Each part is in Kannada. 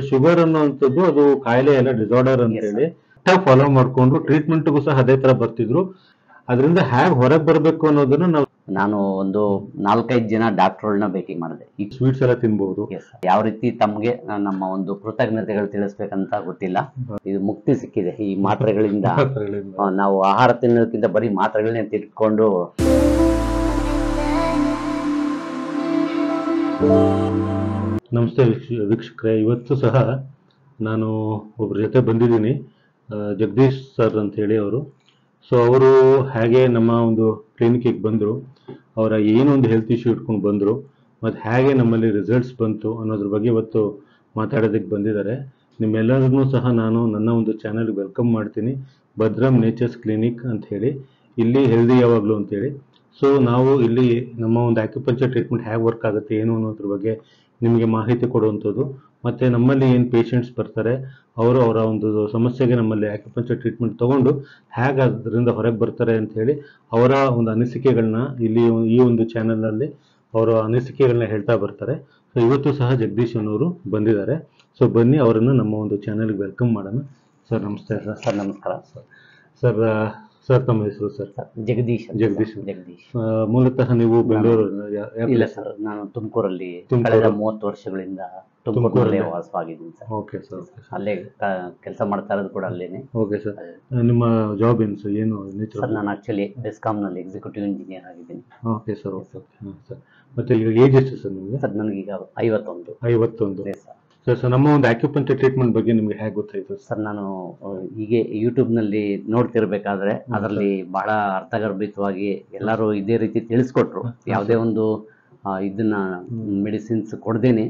ಶುಗರ್ ಅನ್ನುವಂಥದ್ದು ಅದು ಕಾಯಿಲೆ ಅಲ್ಲ, ಡಿಸಾರ್ಡರ್ ಅಂತ ಹೇಳಿ ಫಾಲೋ ಮಾಡ್ಕೊಂಡು ಟ್ರೀಟ್ಮೆಂಟ್ಗೂ ಸಹ ಅದೇ ತರ ಬರ್ತಿದ್ರು. ಅದರಿಂದ ಹೇಗೆ ಹೊರಗೆ ಬರಬೇಕು ಅನ್ನೋದನ್ನ ನಾನು ಒಂದು 4-5 ಜನ ಡಾಕ್ಟರ್ಗಳನ್ನ ಭೇಟಿ ಮಾಡಿದೆ. ಈ ಸ್ವೀಟ್ಸ್ ಎಲ್ಲ ತಿನ್ಬಹುದು. ಯಾವ ರೀತಿ ತಮಗೆ ನಮ್ಮ ಒಂದು ಕೃತಜ್ಞತೆಗಳು ತಿಳಿಸ್ಬೇಕಂತ ಗೊತ್ತಿಲ್ಲ. ಇದು ಮುಕ್ತಿ ಸಿಕ್ಕಿದೆ ಈ ಮಾತ್ರೆಗಳಿಂದ. ನಾವು ಆಹಾರ ತಿನ್ನೋದಕ್ಕಿಂತ ಬರೀ ಮಾತ್ರೆಗಳನ್ನೇ ತಿಳ್ಕೊಂಡು. ನಮಸ್ತೆ ವೀಕ್ಷಕರೇ, ಇವತ್ತು ಸಹ ನಾನು ಒಬ್ಬರ ಜೊತೆ ಬಂದಿದ್ದೀನಿ, ಜಗದೀಶ್ ಸರ್ ಅಂತ ಹೇಳಿ ಅವರು. ಸೊ ಅವರು ಹೇಗೆ ನಮ್ಮ ಒಂದು ಕ್ಲಿನಿಕ್ಕಿಗೆ ಬಂದರು, ಅವರ ಏನೊಂದು ಹೆಲ್ತ್ ಇಶ್ಯೂ ಇಟ್ಕೊಂಡು ಬಂದರು, ಮತ್ತು ಹೇಗೆ ನಮ್ಮಲ್ಲಿ ರಿಸಲ್ಟ್ಸ್ ಬಂತು ಅನ್ನೋದ್ರ ಬಗ್ಗೆ ಇವತ್ತು ಮಾತಾಡೋದಕ್ಕೆ ಬಂದಿದ್ದಾರೆ. ನಿಮ್ಮೆಲ್ಲರನ್ನೂ ಸಹ ನಾನು ನನ್ನ ಒಂದು ಚಾನಲ್ಗೆ ವೆಲ್ಕಮ್ ಮಾಡ್ತೀನಿ, ಭದ್ರಂ ನೇಚರ್ಸ್ ಕ್ಲಿನಿಕ್ ಅಂತ ಹೇಳಿ. ಇಲ್ಲಿ ಹೆಲ್ದಿ ಯಾವಾಗಲೂ ಅಂತೇಳಿ. ಸೊ ನಾವು ಇಲ್ಲಿ ನಮ್ಮ ಒಂದು ಆಕ್ಯುಪಂಚರ್ ಟ್ರೀಟ್ಮೆಂಟ್ ಹೇಗೆ ವರ್ಕ್ ಆಗುತ್ತೆ ಏನು ಅನ್ನೋದ್ರ ಬಗ್ಗೆ ನಿಮಗೆ ಮಾಹಿತಿ ಕೊಡುವಂಥದ್ದು, ಮತ್ತು ನಮ್ಮಲ್ಲಿ ಏನು ಪೇಷಂಟ್ಸ್ ಬರ್ತಾರೆ ಅವರು ಅವರ ಒಂದು ಸಮಸ್ಯೆಗೆ ನಮ್ಮಲ್ಲಿ ಆಕ್ಯುಪಂಚರ್ ಟ್ರೀಟ್ಮೆಂಟ್ ತೊಗೊಂಡು ಹೇಗೆ ಅದರಿಂದ ಹೊರಗೆ ಬರ್ತಾರೆ ಅಂತ ಹೇಳಿ ಅವರ ಒಂದು ಅನಿಸಿಕೆಗಳನ್ನ ಇಲ್ಲಿ ಈ ಒಂದು ಚಾನಲ್ನಲ್ಲಿ ಅವರ ಅನಿಸಿಕೆಗಳನ್ನ ಹೇಳ್ತಾ ಬರ್ತಾರೆ. ಸೊ ಇವತ್ತು ಸಹ ಜಗದೀಶ್ ಅನ್ನೋರು ಬಂದಿದ್ದಾರೆ. ಸೊ ಬನ್ನಿ ಅವರನ್ನು ನಮ್ಮ ಒಂದು ಚಾನಲ್ಗೆ ವೆಲ್ಕಮ್ ಮಾಡೋಣ. ಸರ್ ನಮಸ್ತೆ. ಸರ್ ನಮಸ್ಕಾರ. ಸರ್ ಸರ್ ತಮ್ಮ ಹೆಸರು? ಸರ್ ಜಗದೀಶ್. ಮೂಲತಃ ನೀವು ಬೆಂಗಳೂರು? ಇಲ್ಲ ಸರ್, ನಾನು ತುಮಕೂರಲ್ಲಿ ಕಳೆದ 30 ವರ್ಷಗಳಿಂದ ತುಮಕೂರಲ್ಲೇ ವಾಸವಾಗಿದ್ದೀನಿ ಸರ್. Okay sir. ಅಲ್ಲೇ ಕೆಲಸ ಮಾಡ್ತಾ ಇರೋದು ಕೂಡ ಅಲ್ಲೇನೆ. Okay sir. ನಿಮ್ಮ ಜಾಬ್ ಏನು ಸರ್? ಏನು ಸರ್ ನಾನು ಆಕ್ಚುಲಿ ಬೆಸ್ಕಾಂನಲ್ಲಿ ಎಕ್ಸಿಕ್ಯೂಟಿವ್ ಇಂಜಿನಿಯರ್ ಆಗಿದ್ದೀನಿ. Okay sir. Okay sir. ಮತ್ತೆ ಈಗ ಏಜ್ ಎಷ್ಟು ಸರ್ ನಿಮಗೆ? ಸರ್ ನನಗೀಗ 51. 51 ಸರ್. ನಮ್ಮ ಒಂದು ಆಕ್ಯುಪಂಚರ್ ಟ್ರೀಟ್ಮೆಂಟ್ ಬಗ್ಗೆ ನಿಮ್ಗೆ ಹೇಗೆ ಗೊತ್ತಾಯ್ತು ಸರ್? ನಾನು ಹೀಗೆ ಯೂಟ್ಯೂಬ್ನಲ್ಲಿ ನೋಡ್ತಿರ್ಬೇಕಾದ್ರೆ ಅದರಲ್ಲಿ ಬಹಳ ಅರ್ಥಗರ್ಭಿತವಾಗಿ ಎಲ್ಲರೂ ಇದೇ ರೀತಿ ತಿಳಿಸ್ಕೊಟ್ರು. ಯಾವುದೇ ಒಂದು ಇದನ್ನ ಮೆಡಿಸಿನ್ಸ್ ಕೊಡ್ದೇನೆ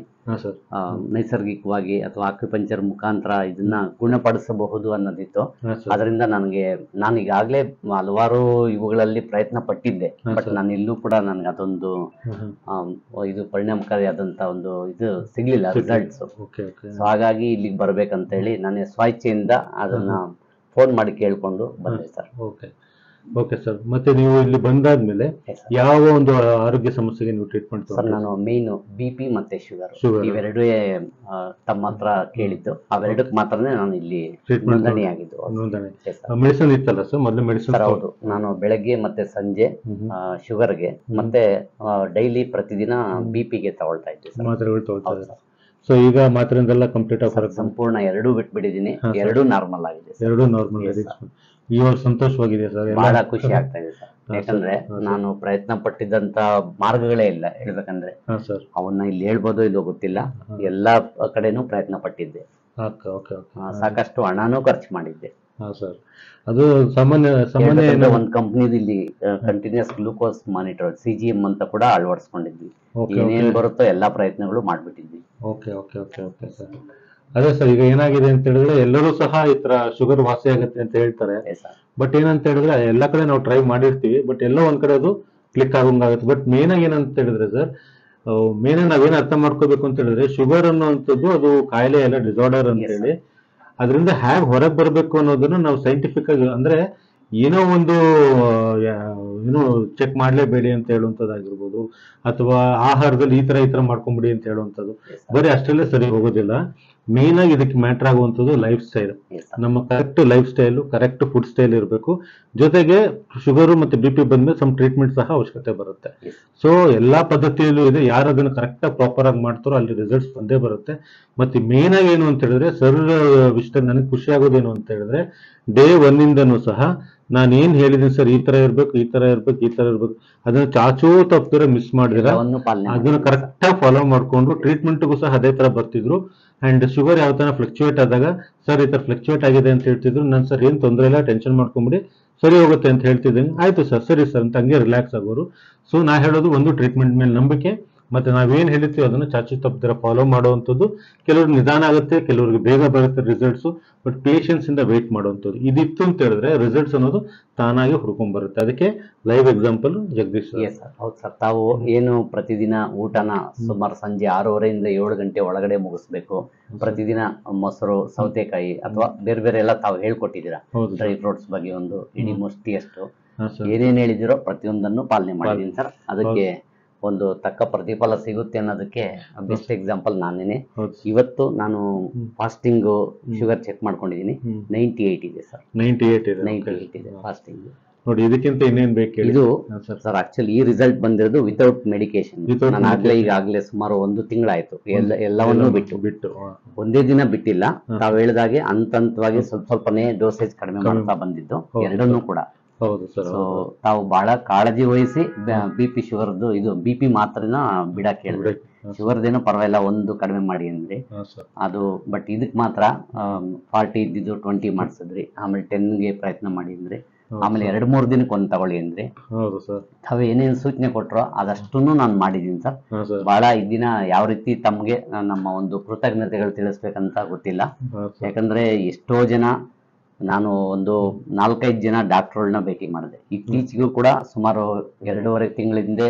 ನೈಸರ್ಗಿಕವಾಗಿ ಅಥವಾ ಆಕ್ಯುಪಂಚರ್ ಮುಖಾಂತರ ಇದನ್ನ ಗುಣಪಡಿಸಬಹುದು ಅನ್ನೋದಿತ್ತು. ಅದರಿಂದ ನಾನೀಗಾಗಲೇ ಹಲವಾರು ಇವುಗಳಲ್ಲಿ ಪ್ರಯತ್ನ ಪಟ್ಟಿದ್ದೆ, ಬಟ್ ನಾನು ಇಲ್ಲೂ ಕೂಡ ನನಗೆ ಅದೊಂದು ಇದು ಪರಿಣಾಮಕಾರಿಯಾದಂತ ಒಂದು ಇದು ಸಿಗ್ಲಿಲ್ಲ ರಿಸಲ್ಟ್ಸ್. ಸೊ ಹಾಗಾಗಿ ಇಲ್ಲಿಗೆ ಬರ್ಬೇಕಂತ ಹೇಳಿ ನಾನು ಸ್ವಇಚ್ಛೆಯಿಂದ ಅದನ್ನ ಫೋನ್ ಮಾಡಿ ಕೇಳ್ಕೊಂಡು ಬಂದೆ ಸರ್. Okay sir. ಮತ್ತೆ ನೀವು ಇಲ್ಲಿ ಬಂದಾದ್ಮೇಲೆ ಯಾವ ಒಂದು ಆರೋಗ್ಯ ಸಮಸ್ಯೆಗೆ ನೀವು ಟ್ರೀಟ್ಮೆಂಟ್? ಸರ್ ನಾನು ಮೇನ್ BP ಮತ್ತೆ ಶುಗರ್ ಇವೆರಡೇ ತಮ್ಮ ಹತ್ರ ಕೇಳಿದ್ದು. ಅವೆರಡಕ್ಕೆ ಮಾತ್ರನೇ ನಾನು ಇಲ್ಲಿ ನೋಂದಣಿ ಆಗಿದ್ದು. ಮೆಡಿಸಿನ್ ಇತ್ತಲ್ಲ ಸರ್ ಮೊದಲು? ಮೆಡಿಸಿನ್ ಹೌದು. ನಾನು ಬೆಳಗ್ಗೆ ಮತ್ತೆ ಸಂಜೆ ಶುಗರ್ಗೆ ಮತ್ತೆ ಡೈಲಿ ಪ್ರತಿದಿನ BPಗೆ ತಗೊಳ್ತಾ ಇದ್ದೆ ಸರ್. ಮಾತ್ರೆಗಳು ತಗೊಳ್ತಾ ಇದ್ದಾರೆ. ಸೊ ಈಗ ಮಾತ್ರೆಯಿಂದೆಲ್ಲ ಕಂಪ್ಲೀಟ್ ಆಗಿ ಸಂಪೂರ್ಣ 2 ಬಿಟ್ಬಿಟ್ಟಿದ್ದೀನಿ. 2 ನಾರ್ಮಲ್ ಆಗಿದೆ. 2 ನಾರ್ಮಲ್ ಆಗಿದೆ. ಇವಾಗ ಸಂತೋಷವಾಗಿದೆ ಸರ್? ಬಹಳ ಖುಷಿ ಆಗ್ತಾ ಇದೆ ಸರ್. ಯಾಕಂದ್ರೆ ನಾನು ಪ್ರಯತ್ನ ಪಟ್ಟಿದ್ದಂತ ಮಾರ್ಗಗಳೇ ಇಲ್ಲ ಹೇಳ್ಬೇಕಂದ್ರೆ. ಅವನ್ನ ಇಲ್ಲಿ ಹೇಳ್ಬೋದು ಇಲ್ಲೋ ಗೊತ್ತಿಲ್ಲ, ಎಲ್ಲಾ ಕಡೆನೂ ಪ್ರಯತ್ನ ಪಟ್ಟಿದ್ದೆ. ಸಾಕಷ್ಟು ಹಣನೂ ಖರ್ಚು ಮಾಡಿದ್ದೆ. ಅದು ಸಾಮಾನ್ಯ ಒಂದು ಕಂಪ್ನಿದು ಇಲ್ಲಿ ಕಂಟಿನ್ಯೂಸ್ ಗ್ಲೂಕೋಸ್ ಮಾನಿಟರ್ CGM ಅಂತ ಕೂಡ ಅಳವಡಿಸ್ಕೊಂಡಿದ್ವಿ. ಏನೇನ್ ಬರುತ್ತೋ ಎಲ್ಲಾ ಪ್ರಯತ್ನಗಳು ಮಾಡ್ಬಿಟ್ಟಿದ್ವಿ. ಸರ್ ಅದೇ ಸರ್, ಈಗ ಏನಾಗಿದೆ ಅಂತ ಹೇಳಿದ್ರೆ ಎಲ್ಲರೂ ಸಹ ಈ ತರ ಶುಗರ್ ವಾಸಿ ಆಗುತ್ತೆ ಅಂತ ಹೇಳ್ತಾರೆ. ಬಟ್ ಏನಂತ ಹೇಳಿದ್ರೆ ಎಲ್ಲಾ ಕಡೆ ನಾವು ಟ್ರೈ ಮಾಡಿರ್ತೀವಿ, ಬಟ್ ಎಲ್ಲೋ ಒಂದ್ ಕಡೆ ಅದು ಕ್ಲಿಕ್ ಆಗೋಂಗಾಗುತ್ತೆ. ಬಟ್ ಮೇನ್ ಆಗಿ ಏನಂತ ಹೇಳಿದ್ರೆ ಸರ್, ಮೇನ್ ಆಗಿ ನಾವೇನ್ ಅರ್ಥ ಮಾಡ್ಕೋಬೇಕು ಅಂತ ಹೇಳಿದ್ರೆ ಶುಗರ್ ಅನ್ನುವಂಥದ್ದು ಅದು ಕಾಯಿಲೆ ಅಲ್ಲ, ಡಿಸಾರ್ಡರ್ ಅಂತ ಹೇಳಿ. ಅದರಿಂದ ಹೇಗೆ ಹೊರಗೆ ಬರಬೇಕು ಅನ್ನೋದನ್ನ ನಾವು ಸೈಂಟಿಫಿಕ್ ಆಗಿ ಅಂದ್ರೆ ಏನೋ ಒಂದು ಚೆಕ್ ಮಾಡ್ಲೇಬೇಡಿ ಅಂತ ಹೇಳುವಂಥದ್ದಾಗಿರ್ಬೋದು, ಅಥವಾ ಆಹಾರದಲ್ಲಿ ಈ ತರ ಮಾಡ್ಕೊಂಬಿಡಿ ಅಂತ ಹೇಳುವಂಥದ್ದು, ಬರೀ ಅಷ್ಟೆಲ್ಲ ಸರಿ ಹೋಗೋದಿಲ್ಲ. ಮೇನ್ ಆಗಿ ಇದಕ್ಕೆ ಮ್ಯಾಟರ್ ಆಗುವಂಥದ್ದು ಲೈಫ್ ಸ್ಟೈಲ್. ನಮ್ಮ correct life style, correct food style ಇರಬೇಕು. ಜೊತೆಗೆ ಶುಗರು ಮತ್ತೆ BP ಬಂದ್ಮೇಲೆ ಸಮ್ ಟ್ರೀಟ್ಮೆಂಟ್ ಸಹ ಅವಶ್ಯಕತೆ ಬರುತ್ತೆ. ಸೊ ಎಲ್ಲಾ ಪದ್ಧತಿಯಲ್ಲೂ ಇದೆ. ಯಾರು ಅದನ್ನ ಕರೆಕ್ಟ್ ಆಗಿ ಪ್ರಾಪರ್ ಆಗಿ ಮಾಡ್ತಾರೋ ಅಲ್ಲಿ ರಿಸಲ್ಟ್ಸ್ ಬಂದೇ ಬರುತ್ತೆ. ಮತ್ತೆ ಮೇನ್ ಆಗಿ ಏನು ಅಂತ ಹೇಳಿದ್ರೆ ಸರ್ ವಿಷಯ ನನಗೆ ಖುಷಿ ಆಗೋದೇನು ಅಂತ ಹೇಳಿದ್ರೆ ಡೇ 1 ಇಂದನೂ ಸಹ ನಾನು ಏನ್ ಹೇಳಿದ್ದೀನಿ ಸರ್, ಈ ತರ ಇರ್ಬೇಕು, ಈ ತರ ಇರ್ಬೇಕು, ಅದನ್ನ ಚಾಚೂ ತಪ್ಪಿದ್ರೆ ಮಿಸ್ ಮಾಡಿದ್ರೆ ಅದನ್ನ ಕರೆಕ್ಟ್ ಆಗಿ ಫಾಲೋ ಮಾಡ್ಕೊಂಡು ಟ್ರೀಟ್ಮೆಂಟ್ಗೂ ಸಹ ಅದೇ ತರ ಬರ್ತಿದ್ರು. ಅಂಡ್ ಶುಗರ್ ಯಾವ ತರ ಫ್ಲಕ್ಚುಯೇಟ್ ಆದಾಗ ಸರ್ ಈ ತರ ಫ್ಲಕ್ಚುಯೇಟ್ ಆಗಿದೆ ಅಂತ ಹೇಳ್ತಿದ್ರು. ನಾನು ಸರ್ ಏನ್ ತೊಂದರೆ ಇಲ್ಲ, ಟೆನ್ಷನ್ ಮಾಡ್ಕೊಂಬಿಡಿ, ಸರಿ ಹೋಗುತ್ತೆ ಅಂತ ಹೇಳ್ತಿದ್ದೀನಿ. ಆಯ್ತು ಸರ್, ಸರಿ ಸರ್ ಅಂತ ಹಂಗೆ ರಿಲ್ಯಾಕ್ಸ್ ಆಗೋರು. ಸೊ ನಾ ಹೇಳೋದು ಒಂದು ಟ್ರೀಟ್ಮೆಂಟ್ ಮೇಲೆ ನಂಬಿಕೆ, ಮತ್ತೆ ನಾವೇನ್ ಹೇಳಿರ್ತೀವಿ ಅದನ್ನ ಚಾಚು ತಪ್ಪದಿರ ಫಾಲೋ ಮಾಡುವಂಥದ್ದು. ಕೆಲವ್ರಿಗೆ ನಿಧಾನ ಆಗುತ್ತೆ, ಕೆಲವ್ರಿಗೆ ಬೇಗ ಬರುತ್ತೆ ರಿಸಲ್ಟ್ಸ್, ಬಟ್ ಪೇಷನ್ಸ್ ಇಂದ ವೇಟ್ ಮಾಡುವಂಥದ್ದು ಇದಿತ್ತು ಅಂತ ಹೇಳಿದ್ರೆ ರಿಸಲ್ಟ್ಸ್ ಅನ್ನೋದು ತಾನಾಗಿ ಹುಡ್ಕೊಂಡ್ ಬರುತ್ತೆ. ಅದಕ್ಕೆ ಲೈವ್ ಎಕ್ಸಾಂಪಲ್ ಜಗದೀಶ್. ಹೌದು ಸರ್. ತಾವು ಏನು ಪ್ರತಿದಿನ ಊಟನ ಸುಮಾರು ಸಂಜೆ 6:30 ಇಂದ 7 ಗಂಟೆ ಒಳಗಡೆ ಮುಗಿಸ್ಬೇಕು. ಪ್ರತಿದಿನ ಮೊಸರು, ಸೌತೆಕಾಯಿ ಅಥವಾ ಬೇರೆ ಬೇರೆ ಎಲ್ಲ ತಾವು ಹೇಳ್ಕೊಟ್ಟಿದ್ದೀರಾ. ಡ್ರೈ ಫ್ರೂಟ್ಸ್ ಬಗ್ಗೆ ಒಂದು ಇಡೀ ಮುಷ್ಟಿಯಷ್ಟು ಏನೇನ್ ಹೇಳಿದಿರೋ ಪ್ರತಿಯೊಂದನ್ನು ಪಾಲನೆ ಮಾಡಿದ್ದೀನಿ ಸರ್. ಅದಕ್ಕೆ ಒಂದು ತಕ್ಕ ಪ್ರತಿಫಲ ಸಿಗುತ್ತೆ ಅನ್ನೋದಕ್ಕೆ ಬೆಸ್ಟ್ ಎಕ್ಸಾಂಪಲ್ ನಾನೇನೆ. ಹೌದು ಇವತ್ತು ನಾನು ಫಾಸ್ಟಿಂಗ್ ಶುಗರ್ ಚೆಕ್ ಮಾಡ್ಕೊಂಡಿದ್ದೀನಿ, 98 ಇದೆ ಸರ್. 98 ಇದೆ. 98 ಇದೆ ಫಾಸ್ಟಿಂಗ್. ನೋಡಿ ಇದಕ್ಕಿಂತ ಇನ್ನೇನ್ ಬೇಕು ಹೇಳಿ ಇದು ಸರ್. ಸರ್ ಆಕ್ಚುಲಿ ಈ ರಿಸಲ್ಟ್ ಬಂದಿರೋದು ವಿತೌಟ್ ಮೆಡಿಕೇಶನ್. Without ನಾನು ಈಗಾಗಲೇ ಸುಮಾರು 1 ತಿಂಗಳಾಯ್ತು ಎಲ್ಲವನ್ನೂ ಬಿಟ್ಟು ಒಂದೇ ದಿನ ಬಿಟ್ಟಿಲ್ಲ. ತಾವು ಹೇಳಿದಾಗೆ ಹಂತವಾಗಿ ಸ್ವಲ್ಪನೇ ಡೋಸೇಜ್ ಕಡಿಮೆ ಮಾಡ್ತಾ ಬಂದಿದ್ದು, ಎರಡನ್ನೂ ಕೂಡ. ಹೌದು ಸರ್. ಸೊ ತಾವು ಬಹಳ ಕಾಳಜಿ ವಹಿಸಿ BP ಶುಗರ್ದು ಇದು BP ಮಾತ್ರನ ಬಿಡಕ್ಕೆ ಹೇಳಿದ್ರೆ, ಶುಗರ್ದೇನೋ ಪರವಾಗಿಲ್ಲ ಒಂದು ಕಡಿಮೆ ಮಾಡಿ ಅಂದ್ರೆ ಅದು. ಬಟ್ ಇದಕ್ ಮಾತ್ರ 40 ಇದ್ದಿದ್ದು 20 ಮಾಡಿಸಿದ್ರಿ, ಆಮೇಲೆ 10ಗೆ ಪ್ರಯತ್ನ ಮಾಡಿ ಅಂದ್ರೆ, ಆಮೇಲೆ 2-3 ದಿನಕ್ಕೆ ಒಂದು ತಗೊಳ್ಳಿ ಅಂದ್ರೆ. ಹೌದು ಸರ್. ತಾವು ಏನೇನು ಸೂಚನೆ ಕೊಟ್ಟರೋ ಅದಷ್ಟನ್ನು ನಾನು ಮಾಡಿದ್ದೀನಿ ಸರ್. ಬಹಳ ದಿನ ಯಾವ ರೀತಿ ತಮ್ಗೆ ನಮ್ಮ ಒಂದು ಕೃತಜ್ಞತೆಗಳು ತಿಳಿಸ್ಬೇಕಂತ ಗೊತ್ತಿಲ್ಲ. ಯಾಕಂದ್ರೆ ಎಷ್ಟೋ ಜನ, ನಾನು ಒಂದು 4-5 ಜನ ಡಾಕ್ಟರ್ಗಳನ್ನ ಭೇಟಿ ಮಾಡಿದೆ ಇತ್ತೀಚೆಗೂ ಕೂಡ. ಸುಮಾರು 2.5 ತಿಂಗಳಿಂದ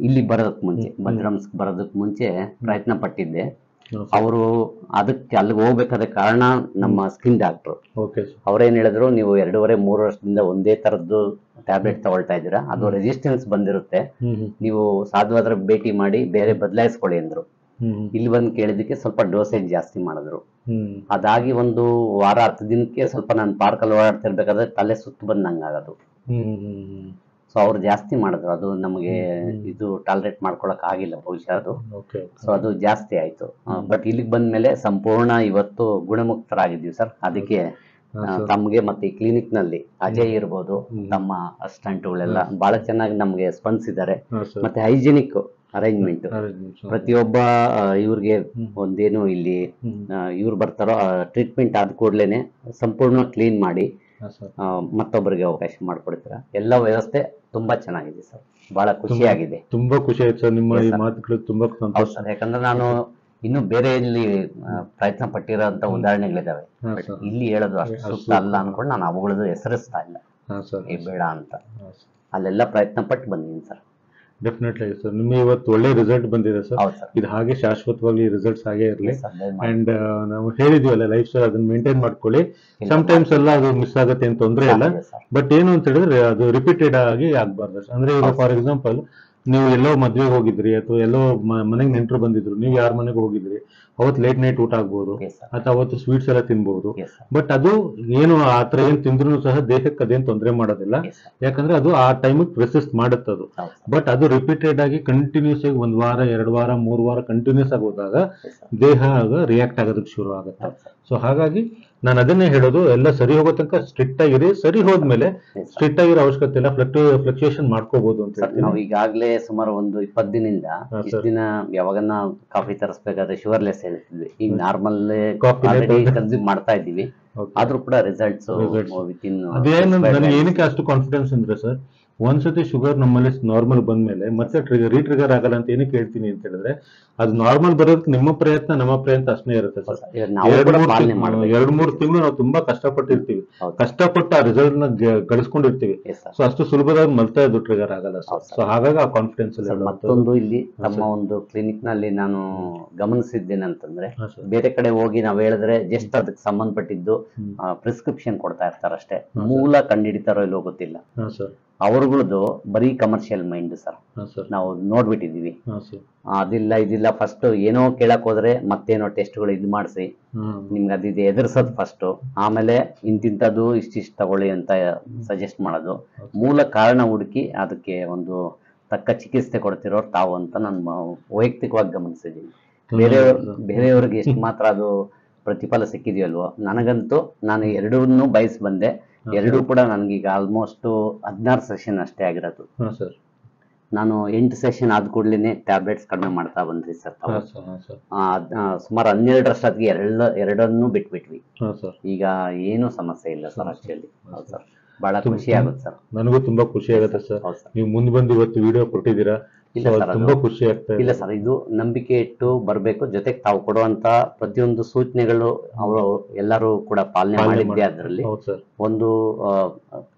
ಇಲ್ಲಿ ಬರೋದಕ್ಕೆ ಮುಂಚೆ, ಭದ್ರಮ್ಸ್ ಬರೋದಕ್ಕೆ ಮುಂಚೆ ಪ್ರಯತ್ನ ಪಟ್ಟಿದ್ದೆ. ಅವರು ಅದಕ್ಕೆ ಅಲ್ಲಿಗೆ ಹೋಗ್ಬೇಕಾದ ಕಾರಣ ನಮ್ಮ ಸ್ಕಿನ್ ಡಾಕ್ಟರ್ ಅವ್ರೇನ್ ಹೇಳಿದ್ರು, ನೀವು 2.5-3 ವರ್ಷದಿಂದ ಒಂದೇ ತರದ್ದು ಟ್ಯಾಬ್ಲೆಟ್ ತಗೊಳ್ತಾ ಇದ್ದೀರಾ, ಅದು ರೆಸಿಸ್ಟೆನ್ಸ್ ಬಂದಿರುತ್ತೆ, ನೀವು ಸಾಧ್ಯವಾದ್ರೆ ಭೇಟಿ ಮಾಡಿ ಬೇರೆ ಬದಲಾಯಿಸ್ಕೊಳ್ಳಿ ಅಂದ್ರು. ಇಲ್ಲಿ ಬಂದು ಕೇಳಿದಕ್ಕೆ ಸ್ವಲ್ಪ ಡೋಸೇಜ್ ಜಾಸ್ತಿ ಮಾಡಿದ್ರು. ಅದಾಗಿ 1 ವಾರ 10 ದಿನಕ್ಕೆ ಸ್ವಲ್ಪ ನಾನು ಪಾರ್ಕಲ್ಲಿ ಓಡಾಡ್ತಿರ್ಬೇಕಾದ್ರೆ ತಲೆ ಸುತ್ತು ಬಂದಂಗಾಗೋದು. ಸೊ ಅವ್ರು ಜಾಸ್ತಿ ಮಾಡಿದ್ರು, ಅದು ನಮಗೆ ಇದು ಟಾಲರೇಟ್ ಮಾಡ್ಕೊಳಕ್ ಆಗಿಲ್ಲ ಬಹುಶಃ ಅದು. ಸೊ ಅದು ಜಾಸ್ತಿ ಆಯ್ತು. ಬಟ್ ಇಲ್ಲಿಗೆ ಬಂದ್ಮೇಲೆ ಸಂಪೂರ್ಣ ಇವತ್ತು ಗುಣಮುಕ್ತರಾಗಿದ್ದೀವಿ ಸರ್. ಅದಕ್ಕೆ ತಮ್ಗೆ ಮತ್ತೆ ಈ ಕ್ಲಿನಿಕ್ ನಲ್ಲಿ ಅಜಯ್ ಇರ್ಬೋದು, ತಮ್ಮ ಅಸಿಸ್ಟೆಂಟ್ಗಳೆಲ್ಲ ಬಹಳ ಚೆನ್ನಾಗಿ ನಮ್ಗೆ ಸ್ಪಂದಿಸಿದ್ದಾರೆ. ಮತ್ತೆ ಹೈಜಿನಿಕ್ ಅರೇಂಜ್ಮೆಂಟ್ ಪ್ರತಿಯೊಬ್ಬ ಇವ್ರಿಗೆ ಒಂದೇನು ಇಲ್ಲಿ ಇವ್ರು ಬರ್ತಾರೋ ಟ್ರೀಟ್ಮೆಂಟ್ ಆದ ಕೂಡ್ಲೇನೆ ಸಂಪೂರ್ಣ ಕ್ಲೀನ್ ಮಾಡಿ ಮತ್ತೊಬ್ಬರಿಗೆ ಅವಕಾಶ ಮಾಡಿಕೊಡ್ತೀರಾ. ಎಲ್ಲ ವ್ಯವಸ್ಥೆ ತುಂಬಾ ಚೆನ್ನಾಗಿದೆ ಸರ್, ಬಹಳ ಖುಷಿಯಾಗಿದೆ. ತುಂಬಾ ಖುಷಿ ಆಯ್ತು ಸರ್ ನಿಮ್ಮ ಈ ಮಾತುಗಳು, ತುಂಬಾ ಸಂತೋಷ. ಯಾಕಂದ್ರೆ ನಾನು ಇನ್ನು ಬೇರೆ ಇಲ್ಲಿ ಪ್ರಯತ್ನ ಪಟ್ಟಿರೋಂತ ಉದಾಹರಣೆಗಳಿದಾವೆ, ಇಲ್ಲಿ ಹೇಳೋದು ಅಷ್ಟು ಸೂಕ್ತ ಅಲ್ಲ ಅನ್ಕೊಂಡು ನಾನು ಅವುಗಳದ್ದು ಹೆಸರಿಸ್ತಾ ಇಲ್ಲ, ಬೇಡ ಅಂತ. ಅಲ್ಲೆಲ್ಲ ಪ್ರಯತ್ನ ಪಟ್ಟು ಬಂದಿದ್ದೀನಿ ಸರ್. ಡೆಫಿನೆಟ್ಲಿ ಸರ್, ನಿಮ್ಗೆ ಇವತ್ತು ಒಳ್ಳೆ ರಿಸಲ್ಟ್ ಬಂದಿದೆ ಸರ್. ಇದು ಹಾಗೆ ಶಾಶ್ವತವಾಗಿ ರಿಸಲ್ಟ್ಸ್ ಹಾಗೆ ಇರಲಿ. ಅಂಡ್ ನಾವು ಹೇಳಿದ್ವಲ್ಲ ಲೈಫ್ ಸ್ಟೈಲ್ ಅದನ್ನ ಮೇಂಟೈನ್ ಮಾಡ್ಕೊಳ್ಳಿ. ಟೈಮ್ಸ್ ಎಲ್ಲ ಅದು ಮಿಸ್ ಆಗುತ್ತೆ ಅಂತ ತೊಂದರೆ ಇಲ್ಲ. ಬಟ್ ಏನು ಅಂತ ಹೇಳಿದ್ರೆ ಅದು ರಿಪೀಟೆಡ್ ಆಗಿ ಆಗ್ಬಾರ್ದು. ಅಂದ್ರೆ ಈಗ ಫಾರ್ ಎಕ್ಸಾಂಪಲ್ ನೀವು ಎಲ್ಲೋ ಮದ್ವೆಗೆ ಹೋಗಿದ್ರಿ ಅಥವಾ ಎಲ್ಲೋ ಮನೆಗೆ ನೆಂಟರು ಬಂದಿದ್ರು, ನೀವು ಯಾರ ಮನೆಗೆ ಹೋಗಿದ್ರಿ, ಅವತ್ತು ಲೇಟ್ ನೈಟ್ ಊಟ ಆಗ್ಬೋದು ಅಥವಾ ಅವತ್ತು ಸ್ವೀಟ್ಸ್ ಎಲ್ಲ ತಿನ್ಬಹುದು. ಬಟ್ ಅದು ಏನು ಆತರ ಏನ್ ತಿಂದ್ರು ಸಹ ದೇಹಕ್ಕೆ ಅದೇನು ತೊಂದರೆ ಮಾಡೋದಿಲ್ಲ, ಯಾಕಂದ್ರೆ ಅದು ಆ ಟೈಮಿಗೆ ರೆಸಿಸ್ಟ್ ಮಾಡುತ್ತೆ ಅದು. ಬಟ್ ಅದು ರಿಪೀಟೆಡ್ ಆಗಿ ಕಂಟಿನ್ಯೂಸ್ ಆಗಿ 1 ವಾರ 2 ವಾರ 3 ವಾರ ಕಂಟಿನ್ಯೂಸ್ ಆಗಿ ಹೋದಾಗ ದೇಹ ರಿಯಾಕ್ಟ್ ಆಗೋದಕ್ಕೆ ಶುರು ಆಗುತ್ತೆ. ಸೊ ಹಾಗಾಗಿ ನಾನು ಅದನ್ನೇ ಹೇಳೋದು, ಎಲ್ಲ ಸರಿ ಹೋಗೋ ತನಕ ಸ್ಟ್ರಿಕ್ಟ್ ಆಗಿರಿ. ಸರಿ ಹೋದ್ಮೇಲೆ ಸ್ಟ್ರಿಕ್ಟ್ ಆಗಿರೋ ಅವಶ್ಯಕತೆ ಇಲ್ಲ, ಫ್ಲಕ್ಚುಯೇಷನ್ ಮಾಡ್ಕೋಬಹುದು ಅಂತ ಹೇಳ್ತೀನಿ. ನಾವು ಈಗಾಗಲೇ ಸುಮಾರು ಒಂದು 20 ದಿನದಿಂದ ಇಷ್ಟು ದಿನ ಯಾವಾಗನ್ನ ಕಾಫಿ ತರಿಸಬೇಕಾದ್ರೆ ಶುಗರ್ಲೆಸ್ ಹೇಳ್ತಿದ್ವಿ, ಈಗ ನಾರ್ಮಲ್ ಕಾಫಿ ಕನ್ಸ್ಯೂಮ್ ಮಾಡ್ತಾ ಇದ್ದೀವಿ. ಆದ್ರೂ ಕೂಡ ರಿಸಲ್ಟ್ಸ್ ವಿತಿನ್. ಅದೇನು ನನಗೆ ಏನಕ್ಕೆ ಅಷ್ಟು ಕಾನ್ಫಿಡೆನ್ಸ್ ಅಂದ್ರೆ ಸರ್, ಒಂದ್ಸತಿ ಶುಗರ್ ನಮ್ಮಲ್ಲಿ ನಾರ್ಮಲ್ ಬಂದ್ಮೇಲೆ ಮತ್ತೆ ರೀಟ್ರಿಗರ್ ಆಗಲ್ಲ ಅಂತ ಏನಕ್ಕೆ ಹೇಳ್ತೀನಿ ಅಂತ ಹೇಳಿದ್ರೆ, ಅದು ನಾರ್ಮಲ್ ಬರೋದಕ್ಕೆ ನಿಮ್ಮ ಪ್ರಯತ್ನ ನಮ್ಮ ಪ್ರಯತ್ನ ಅಷ್ಟೇ ಇರುತ್ತೆ ಸರ್. 2-3 ತಿಂಗಳು ನಾವು ತುಂಬಾ ಕಷ್ಟಪಟ್ಟಿರ್ತೀವಿ, ಕಷ್ಟಪಟ್ಟು ಆ ರಿಸಲ್ಟ್ ನ ಗಳಿಸ್ಕೊಂಡಿರ್ತೀವಿ. ಸೊ ಅಷ್ಟು ಸುಲಭವಾಗಿ ಮಲ್ತಾ ಇದು ಟ್ರಿಗರ್ ಆಗಲ್ಲ ಸರ್. ಸೊ ಹಾಗಾಗಿ ಆ ಕಾನ್ಫಿಡೆನ್ಸ್. ಮತ್ತೊಂದು ಇಲ್ಲಿ ತಮ್ಮ ಒಂದು ಕ್ಲಿನಿಕ್ ನಲ್ಲಿ ನಾನು ಗಮನಿಸಿದ್ದೇನಂತಂದ್ರೆ, ಬೇರೆ ಕಡೆ ಹೋಗಿ ನಾವ್ ಹೇಳಿದ್ರೆ ಜಸ್ಟ್ ಅದಕ್ಕೆ ಸಂಬಂಧಪಟ್ಟಿದ್ದು ಪ್ರಿಸ್ಕ್ರಿಪ್ಷನ್ ಕೊಡ್ತಾ ಇರ್ತಾರೆ ಅಷ್ಟೇ, ಮೂಲ ಕಂಡುಹಿಡಿತಾರೋ ಇಲ್ಲೋ ಗೊತ್ತಿಲ್ಲ. ಅವ್ರಗಳದ್ದು ಬರೀ ಕಮರ್ಷಿಯಲ್ ಮೈಂಡ್ ಸರ್, ನಾವು ನೋಡ್ಬಿಟ್ಟಿದೀವಿ. ಅದಿಲ್ಲ ಇದಿಲ್ಲ, ಫಸ್ಟ್ ಏನೋ ಕೇಳಕ್ ಹೋದ್ರೆ ಮತ್ತೇನೋ ಟೆಸ್ಟ್ಗಳು ಇದು ಮಾಡಿಸಿ ನಿಮ್ಗೆ ಅದಿದೆ ಎದುರಿಸೋದು ಫಸ್ಟ್, ಆಮೇಲೆ ಇಂತಿಂತದ್ದು ಇಷ್ಟಿಷ್ಟು ತಗೊಳ್ಳಿ ಅಂತ ಸಜೆಸ್ಟ್ ಮಾಡೋದು. ಮೂಲ ಕಾರಣ ಹುಡುಕಿ ಅದಕ್ಕೆ ಒಂದು ತಕ್ಕ ಚಿಕಿತ್ಸೆ ಕೊಡ್ತಿರೋರು ತಾವು ಅಂತ ನಾನು ವೈಯಕ್ತಿಕವಾಗಿ ಗಮನಿಸಿದ್ದೀನಿ. ಬೇರೆಯವ್ರಿಗೆ ಎಷ್ಟು ಮಾತ್ರ ಅದು ಪ್ರತಿಫಲ ಸಿಕ್ಕಿದೆಯಲ್ವೋ, ನನಗಂತೂ ನಾನು ಎರಡನ್ನೂ ಬಯಸ್ ಬಂದೆ. ಎರಡೂ ಕೂಡ ನನಗೀಗ ಆಲ್ಮೋಸ್ಟ್ 16 ಸೆಷನ್ ಅಷ್ಟೇ ಆಗಿರೋದು. ನಾನು 8 ಸೆಷನ್ ಆದ ಕೂಡಲೇ ಟ್ಯಾಬ್ಲೆಟ್ಸ್ ಕಡಿಮೆ ಮಾಡ್ತಾ ಬಂದ್ರಿ ಸರ್. ಸುಮಾರು 12ರಷ್ಟೊತ್ತಿಗೆ ಎರಡನ್ನೂ ಬಿಟ್ಬಿಟ್ವಿ. ಈಗ ಏನೂ ಸಮಸ್ಯೆ ಇಲ್ಲ ಸರ್ ಆಕ್ಚುಲಿ. ಸರ್ ಬಹಳ ಖುಷಿ ಆಗುತ್ತೆ ಸರ್. ನನಗೂ ತುಂಬಾ ಖುಷಿ ಆಗುತ್ತೆ ಸರ್. ನೀವು ಮುಂದೆ ಬಂದು ಇವತ್ತು ವಿಡಿಯೋ ಕೊಟ್ಟಿದ್ದೀರಾ, ತುಂಬಾ ಖುಷಿ ಆಗ್ತಾ ಇದೆ. ಇಲ್ಲ ಸರ್, ಇದು ನಂಬಿಕೆ ಇಟ್ಟು ಬರ್ಬೇಕು. ಜೊತೆಗೆ ತಾವು ಕೊಡುವಂತ ಪ್ರತಿಯೊಂದು ಸೂಚನೆಗಳು ಅವರು ಎಲ್ಲರೂ ಕೂಡ ಪಾಲನೆ ಮಾಡಿದ್ದೆ, ಅದರಲ್ಲಿ ಒಂದು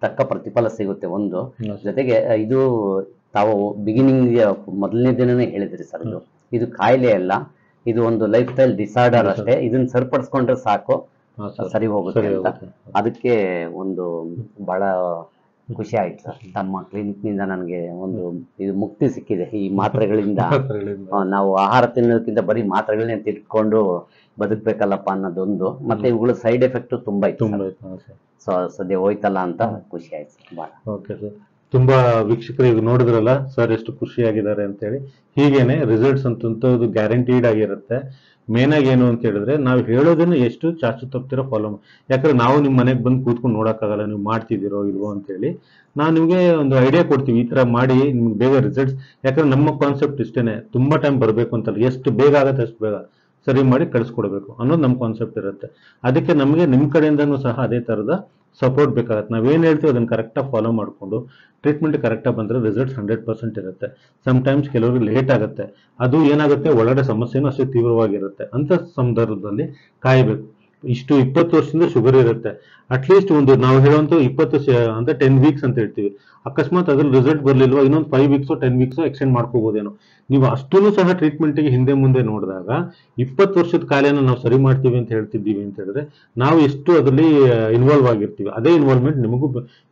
ತಕ್ಕ ಪ್ರತಿಫಲ ಸಿಗುತ್ತೆ. ಒಂದು ಜೊತೆಗೆ ಇದು ತಾವು ಬಿಗಿನಿಂಗ್ ಮೊದಲನೇ ದಿನನೇ ಹೇಳಿದ್ರಿ ಸರ್, ಇದು ಕಾಯಿಲೆ ಅಲ್ಲ, ಇದು ಒಂದು ಲೈಫ್ ಸ್ಟೈಲ್ ಡಿಸಾರ್ಡರ್ ಅಷ್ಟೇ. ಇದನ್ನ ಸರಿಪಡಿಸ್ಕೊಂಡ್ರೆ ಸಾಕು, ಸರಿ ಹೋಗುತ್ತೆ ಅಂತ. ಅದಕ್ಕೆ ಒಂದು ಬಹಳ ಖುಷಿ ಆಯ್ತು ಸರ್. ತಮ್ಮ ಕ್ಲಿನಿಕ್ ನಿಂದ ನನಗೆ ಒಂದು ಇದು ಮುಕ್ತಿ ಸಿಕ್ಕಿದೆ ಈ ಮಾತ್ರೆಗಳಿಂದ. ನಾವು ಆಹಾರ ತಿನ್ನೋದಕ್ಕಿಂತ ಬರೀ ಮಾತ್ರೆಗಳನ್ನೇ ತಿಳ್ಕೊಂಡು ಬದುಕ್ಬೇಕಲ್ಲಪ್ಪ ಅನ್ನೋದೊಂದು, ಮತ್ತೆ ಇವುಗಳ ಸೈಡ್ ಎಫೆಕ್ಟ್ ತುಂಬಾ ಇತ್ತು. ಸೊ ಸದ್ಯ ಹೋಯ್ತಲ್ಲ ಅಂತ ಖುಷಿ ಆಯ್ತು ಬಹಳ. ಓಕೆ ಸರ್, ತುಂಬಾ ವೀಕ್ಷಕರು ಈಗ ನೋಡಿದ್ರಲ್ಲ ಸರ್ ಎಷ್ಟು ಖುಷಿಯಾಗಿದ್ದಾರೆ ಅಂತೇಳಿ. ಹೀಗೇನೆ ರಿಸಲ್ಟ್ಸ್ ಅಂತಂತದ್ದು ಗ್ಯಾರಂಟೀಡ್ ಆಗಿರುತ್ತೆ. ಮೇನ್ ಆಗಿ ಏನು ಅಂತ ಹೇಳಿದ್ರೆ ನಾವು ಹೇಳೋದನ್ನ ಎಷ್ಟು ಚಾಚು ತಪ್ತಿರೋ ಫಾಲೋ ಮಾಡಿ. ಯಾಕಂದ್ರೆ ನಾವು ನಿಮ್ಮ ಮನೆಗೆ ಬಂದು ಕೂತ್ಕೊಂಡು ನೋಡೋಕ್ಕಾಗಲ್ಲ ನೀವು ಮಾಡ್ತಿದ್ದೀರೋ ಇಲ್ವೋ ಅಂತೇಳಿ. ನಾವು ನಿಮಗೆ ಒಂದು ಐಡಿಯಾ ಕೊಡ್ತೀವಿ, ಈ ತರ ಮಾಡಿ ನಿಮ್ಗೆ ಬೇಗ ರಿಸಲ್ಟ್ಸ್. ಯಾಕಂದ್ರೆ ನಮ್ಮ ಕಾನ್ಸೆಪ್ಟ್ ಇಷ್ಟೇನೆ, ತುಂಬಾ ಟೈಮ್ ಬರಬೇಕು ಅಂತಲ್ಲ, ಎಷ್ಟು ಬೇಗ ಆಗುತ್ತೆ ಅಷ್ಟು ಬೇಗ ಸರಿ ಮಾಡಿ ಕಳಿಸ್ಕೊಡ್ಬೇಕು ಅನ್ನೋದು ನಮ್ಮ ಕಾನ್ಸೆಪ್ಟ್ ಇರುತ್ತೆ. ಅದಕ್ಕೆ ನಮಗೆ ನಿಮ್ಮ ಕಡೆಯಿಂದನೂ ಸಹ ಅದೇ ತರದ ಸಪೋರ್ಟ್ ಬೇಕಾಗುತ್ತೆ. ನಾವೇನು ಹೇಳ್ತೀವಿ ಅದನ್ನು ಕರೆಕ್ಟಾಗಿ ಫಾಲೋ ಮಾಡಿಕೊಂಡು ಟ್ರೀಟ್ಮೆಂಟ್ ಕರೆಕ್ಟಾಗಿ ಬಂದರೆ ರಿಸಲ್ಟ್ಸ್ 100% ಇರುತ್ತೆ. ಸಮ್ಟೈಮ್ಸ್ ಕೆಲವರಿಗೆ ಲೇಟ್ ಆಗುತ್ತೆ, ಅದು ಏನಾಗುತ್ತೆ ಒಳಗಡೆ ಸಮಸ್ಯೆನೂ ಅಷ್ಟೇ ತೀವ್ರವಾಗಿರುತ್ತೆ. ಅಂತ ಸಂದರ್ಭದಲ್ಲಿ ಕಾಯಬೇಕು. ಇಷ್ಟು 20 ವರ್ಷದಿಂದ ಶುಗರ್ ಇರುತ್ತೆ, ಅಟ್ಲೀಸ್ಟ್ ಒಂದು ನಾವು ಹೇಳುವಂತ 20 ಅಂದ್ರೆ 10 ವೀಕ್ಸ್ ಅಂತ ಹೇಳ್ತೀವಿ. ಅಕಸ್ಮಾತ್ ಅದ್ರಲ್ಲಿ ರಿಸಲ್ಟ್ ಬರ್ಲಿಲ್ವಾ ಇನ್ನೊಂದು 5 ವೀಕ್ಸೋ 10 ವೀಕ್ಸೋ ಎಕ್ಸ್ಟೆಂಡ್ ಮಾಡ್ಕೋಬಹುದೇನೋ. ನೀವು ಅಷ್ಟೂ ಸಹ ಟ್ರೀಟ್ಮೆಂಟ್ಗೆ ಹಿಂದೆ ಮುಂದೆ ನೋಡಿದಾಗ 20 ವರ್ಷದ ಕಾಯಿಲೆನ ನಾವು ಸರಿ ಮಾಡ್ತೀವಿ ಅಂತ ಹೇಳ್ತಿದ್ದೀವಿ ಅಂತ ಹೇಳಿದ್ರೆ ನಾವು ಎಷ್ಟು ಅದರಲ್ಲಿ ಇನ್ವಾಲ್ವ್ ಆಗಿರ್ತೀವಿ. ಅದೇ ಇನ್ವಾಲ್ವ್ಮೆಂಟ್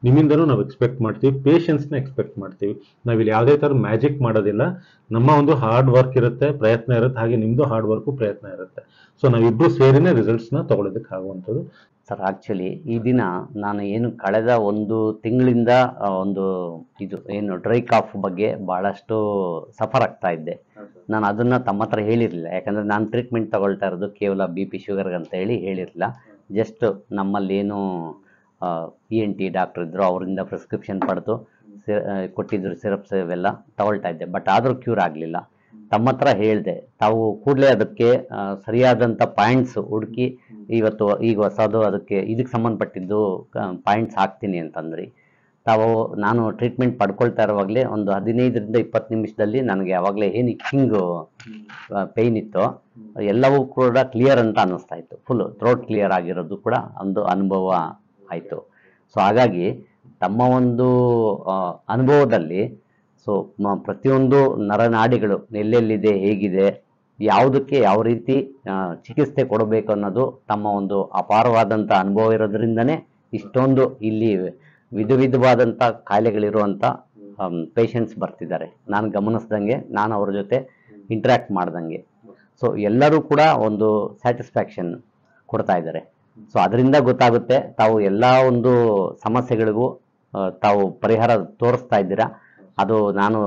ನಿಮ್ಮಿಂದನೂ ನಾವು ಎಕ್ಸ್ಪೆಕ್ಟ್ ಮಾಡ್ತೀವಿ, ಪೇಷನ್ಸ್ನ ಎಕ್ಸ್ಪೆಕ್ಟ್ ಮಾಡ್ತೀವಿ. ನಾವಿಲ್ಲಿ ಯಾವುದೇ ತರ ಮ್ಯಾಜಿಕ್ ಮಾಡೋದಿಲ್ಲ, ನಮ್ಮ ಒಂದು ಹಾರ್ಡ್ ವರ್ಕ್ ಇರುತ್ತೆ, ಪ್ರಯತ್ನ ಇರುತ್ತೆ, ಹಾಗೆ ನಿಮ್ದು ಹಾರ್ಡ್ ವರ್ಕು ಪ್ರಯತ್ನ ಇರುತ್ತೆ. ಸೊ ನಾವಿಬ್ರು ಸೇರಿನೇ ರಿಸಲ್ಟ್ಸ್ನ ತಗೊಳ್ಳೋದಕ್ಕೆ ಆಗುವಂಥದ್ದು. ಸರ್ ಆಕ್ಚುಲಿ ಈ ದಿನ ನಾನು ಏನು ಕಳೆದ ಒಂದು ತಿಂಗಳಿಂದ ಒಂದು ಇದು ಏನು ಡ್ರೈ ಕಾಫ್ ಬಗ್ಗೆ ಬಹಳಷ್ಟು ಸಫರ್ ಆಗ್ತಾ ಇದ್ದೆ. ನಾನು ಅದನ್ನ ತಮ್ಮ ಹತ್ರ ಹೇಳಿರಲಿಲ್ಲ, ಯಾಕಂದ್ರೆ ನಾನು ಟ್ರೀಟ್ಮೆಂಟ್ ತಗೊಳ್ತಾ ಇರೋದು ಕೇವಲ BP ಶುಗರ್ಗೆ ಅಂತ ಹೇಳಿ ಹೇಳಿರಲಿಲ್ಲ. ಜಸ್ಟ್ ನಮ್ಮಲ್ಲಿ ಏನು ENT ಡಾಕ್ಟರ್ ಇದ್ರು ಅವರಿಂದ ಪ್ರಿಸ್ಕ್ರಿಪ್ಷನ್ ಪಡೆದು ಕೊಟ್ಟಿದ್ರು ಸಿರಪ್ಸ್ ಇವೆಲ್ಲ ತಗೊಳ್ತಾ ಇದ್ದೆ. ಬಟ್ ಆದರೂ ಕ್ಯೂರ್ ಆಗಲಿಲ್ಲ. ತಮ್ಮ ಹತ್ರ ಹೇಳಿದೆ, ತಾವು ಕೂಡಲೇ ಅದಕ್ಕೆ ಸರಿಯಾದಂಥ ಪಾಯಿಂಟ್ಸ್ ಹುಡುಕಿ ಇವತ್ತು ಈಗ ಹೊಸದು ಅದಕ್ಕೆ ಇದಕ್ಕೆ ಸಂಬಂಧಪಟ್ಟಿದ್ದು ಪಾಯಿಂಟ್ಸ್ ಹಾಕ್ತೀನಿ ಅಂತಂದ್ರಿ. ನಾನು ಟ್ರೀಟ್ಮೆಂಟ್ ಪಡ್ಕೊಳ್ತಾ ಇರುವಾಗಲೇ ಒಂದು 15ರಿಂದ 20 ನಿಮಿಷದಲ್ಲಿ ನನಗೆ ಯಾವಾಗಲೇ ಏನು ಇಚ್ಚಿಂಗ್ ಪೇಯ್ನ್ ಇತ್ತು ಎಲ್ಲವೂ ಕೂಡ ಕ್ಲಿಯರ್ ಅಂತ ಅನ್ನಿಸ್ತಾ ಇತ್ತು. ಫುಲ್ ಥ್ರೋಟ್ ಕ್ಲಿಯರ್ ಆಗಿರೋದು ಕೂಡ ಒಂದು ಅನುಭವ ಆಯಿತು. ಸೊ ಹಾಗಾಗಿ ತಮ್ಮ ಒಂದು ಅನುಭವದಲ್ಲಿ ಪ್ರತಿಯೊಂದು ನರನಾಡಿಗಳು ಎಲ್ಲೆಲ್ಲಿದೆ, ಹೇಗಿದೆ, ಯಾವುದಕ್ಕೆ ಯಾವ ರೀತಿ ಚಿಕಿತ್ಸೆ ಕೊಡಬೇಕು ಅನ್ನೋದು ತಮ್ಮ ಒಂದು ಅಪಾರವಾದಂಥ ಅನುಭವ ಇರೋದ್ರಿಂದನೇ ಇಷ್ಟೊಂದು ಇಲ್ಲಿ ವಿಧವಾದಂಥ ಕಾಯಿಲೆಗಳಿರುವಂಥ ಪೇಷಂಟ್ಸ್ ಬರ್ತಿದ್ದಾರೆ. ನಾನು ಗಮನಿಸ್ದಂಗೆ, ನಾನು ಅವ್ರ ಜೊತೆ ಇಂಟ್ರ್ಯಾಕ್ಟ್ ಮಾಡ್ದಂಗೆ. ಸೊ ಎಲ್ಲರೂ ಕೂಡ ಒಂದು ಸ್ಯಾಟಿಸ್ಫ್ಯಾಕ್ಷನ್ ಕೊಡ್ತಾ ಇದ್ದಾರೆ. ಸೊ ಅದರಿಂದ ಗೊತ್ತಾಗುತ್ತೆ ತಾವು ಎಲ್ಲ ಒಂದು ಸಮಸ್ಯೆಗಳಿಗೂ ತಾವು ಪರಿಹಾರ ತೋರಿಸ್ತಾ ಇದ್ದೀರಾ. ಅದು ನಾನು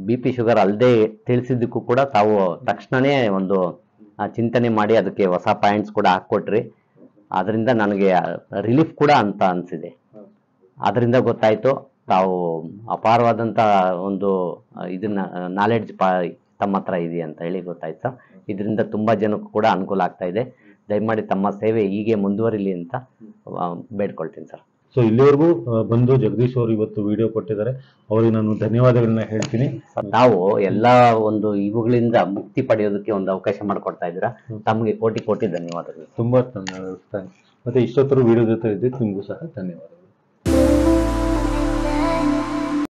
BP ಶುಗರ್ ಅಲ್ಲದೆ ತಿಳಿಸಿದ್ದಕ್ಕೂ ಕೂಡ ತಾವು ತಕ್ಷಣವೇ ಒಂದು ಚಿಂತನೆ ಮಾಡಿ ಅದಕ್ಕೆ ಹೊಸ ಪಾಯಿಂಟ್ಸ್ ಕೂಡ ಹಾಕ್ಕೊಟ್ರಿ. ಅದರಿಂದ ನನಗೆ ರಿಲೀಫ್ ಕೂಡ ಅಂತ ಅನಿಸಿದೆ. ಅದರಿಂದ ಗೊತ್ತಾಯಿತು ತಾವು ಅಪಾರವಾದಂಥ ಒಂದು ಇದನ್ನ ನಾಲೆಡ್ಜ್ ತಮ್ಮ ಹತ್ರ ಇದೆ ಅಂತ ಹೇಳಿ ಗೊತ್ತಾಯ್ತು. ಇದರಿಂದ ತುಂಬ ಜನಕ್ಕೂ ಕೂಡ ಅನುಕೂಲ ಆಗ್ತಾ ಇದೆ. ದಯಮಾಡಿ ತಮ್ಮ ಸೇವೆ ಹೀಗೆ ಮುಂದುವರಿಲಿ ಅಂತ ಬೇಡ್ಕೊಳ್ತೀನಿ ಸರ್. ಸೊ ಇಲ್ಲಿವರೆಗೂ ಬಂದು ಜಗದೀಶ್ ಅವರು ಇವತ್ತು ವಿಡಿಯೋ ಕೊಟ್ಟಿದ್ದಾರೆ, ಅವರಿಗೆ ನಾನು ಧನ್ಯವಾದಗಳನ್ನ ಹೇಳ್ತೀನಿ. ತಾವು ಎಲ್ಲ ಒಂದು ಇವುಗಳಿಂದ ಮುಕ್ತಿ ಪಡೆಯೋದಕ್ಕೆ ಒಂದು ಅವಕಾಶ ಮಾಡಿಕೊಡ್ತಾ ಇದ್ದೀರಾ, ತಮಗೆ ಕೋಟಿ ಕೋಟಿ ಧನ್ಯವಾದಗಳು. ತುಂಬಾ ಥ್ಯಾಂಕ್ಸ್. ಮತ್ತೆ ಇಷ್ಟೊತ್ತರು ವಿಡಿಯೋ ಜೊತೆ ಇದ್ದಿದ್ದು ನಿಮಗೂ ಸಹ ಧನ್ಯವಾದಗಳು.